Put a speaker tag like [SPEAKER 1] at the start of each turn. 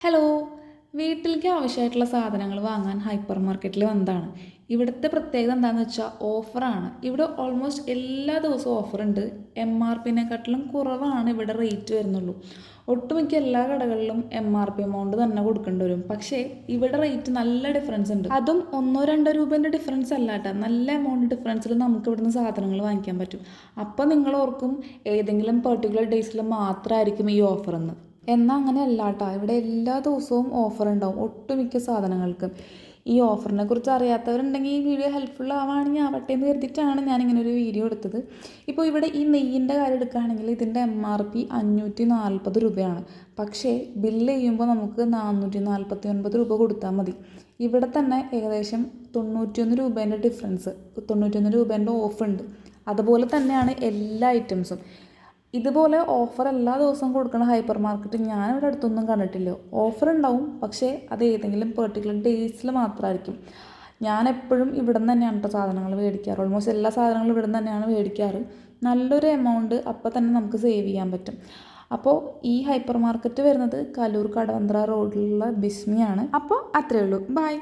[SPEAKER 1] Hello, വീട്ടിലേക്ക് ആവശ്യമായിട്ടുള്ള സാധനങ്ങൾ വാങ്ങാൻ ഹൈപ്പർ മാർക്കറ്റിൽ വന്നതാണ്. ഇവിടുത്തെ പ്രത്യേകത എന്താണെന്ന് വെച്ചാൽ ഓഫറാണ്. ഇവിടെ ഓൾമോസ്റ്റ് എല്ലാ ദിവസവും ഓഫറുണ്ട്. MRPനെക്കാട്ടിലും കുറവാണ് ഇവിടെ റേറ്റ് വരുന്നുള്ളൂ. ഒട്ടുമിക്ക എല്ലാ കടകളിലും MRP എമൗണ്ട് തന്നെ കൊടുക്കേണ്ടി വരും. പക്ഷേ ഇവിടെ റേറ്റ് നല്ല ഡിഫറൻസ് ഉണ്ട്. അതും 1-2 രൂപേൻ്റെ ഡിഫറൻസ് അല്ല കേട്ടോ, നല്ല എമൗണ്ട് ഡിഫറൻസിൽ നമുക്ക് ഇവിടുന്ന് സാധനങ്ങൾ വാങ്ങിക്കാൻ പറ്റും. അപ്പോൾ നിങ്ങൾ ഓർക്കും ഏതെങ്കിലും പെർട്ടിക്കുലർ ഡേയ്സിൽ മാത്രമായിരിക്കും ഈ ഓഫർ എന്ന്. എന്നാൽ അങ്ങനെ അല്ല കേട്ടോ, ഇവിടെ എല്ലാ ദിവസവും ഓഫർ ഉണ്ടാവും ഒട്ടുമിക്ക സാധനങ്ങൾക്കും. ഈ ഓഫറിനെ കുറിച്ച് അറിയാത്തവരുണ്ടെങ്കിൽ ഈ വീഡിയോ ഹെൽപ്ഫുൾ ആവുകയാണെങ്കിൽ ആവട്ടെ എന്ന് കരുതിയിട്ടാണ് ഞാനിങ്ങനെ ഒരു വീഡിയോ എടുത്തത്. ഇപ്പോൾ ഇവിടെ ഈ നെയ്യിൻ്റെ കാര്യം എടുക്കുകയാണെങ്കിൽ ഇതിൻ്റെ MRP 540 രൂപയാണ്. പക്ഷേ ബില്ല് ചെയ്യുമ്പോൾ നമുക്ക് 449 രൂപ കൊടുത്താൽ മതി. ഇവിടെ തന്നെ ഏകദേശം 91 രൂപേൻ്റെ ഡിഫറൻസ്, 91 രൂപേൻ്റെ ഓഫുണ്ട്. അതുപോലെ തന്നെയാണ് എല്ലാ ഐറ്റംസും. ഇതുപോലെ ഓഫർ എല്ലാ ദിവസവും കൊടുക്കുന്ന ഹൈപ്പർ മാർക്കറ്റ് ഞാനിവിടെ അടുത്തൊന്നും കണ്ടിട്ടില്ല. ഓഫർ ഉണ്ടാവും, പക്ഷേ അത് ഏതെങ്കിലും പെർട്ടിക്കുലർ ഡേയ്സിൽ മാത്രമായിരിക്കും. ഞാൻ എപ്പോഴും ഇവിടെ നിന്ന് തന്നെയാണ് കേട്ടോ സാധനങ്ങൾ മേടിക്കാറ്. ഓൾമോസ്റ്റ് എല്ലാ സാധനങ്ങളും ഇവിടെ നിന്ന് തന്നെയാണ് മേടിക്കാറ്. നല്ലൊരു എമൗണ്ട് അപ്പോൾ തന്നെ നമുക്ക് സേവ് ചെയ്യാൻ പറ്റും. അപ്പോൾ ഈ ഹൈപ്പർ മാർക്കറ്റ് വരുന്നത് കലൂർ കടവന്ത്ര റോഡിലുള്ള ബിസ്മിയാണ്. അപ്പോൾ അത്രയേ ഉള്ളൂ. ബൈ.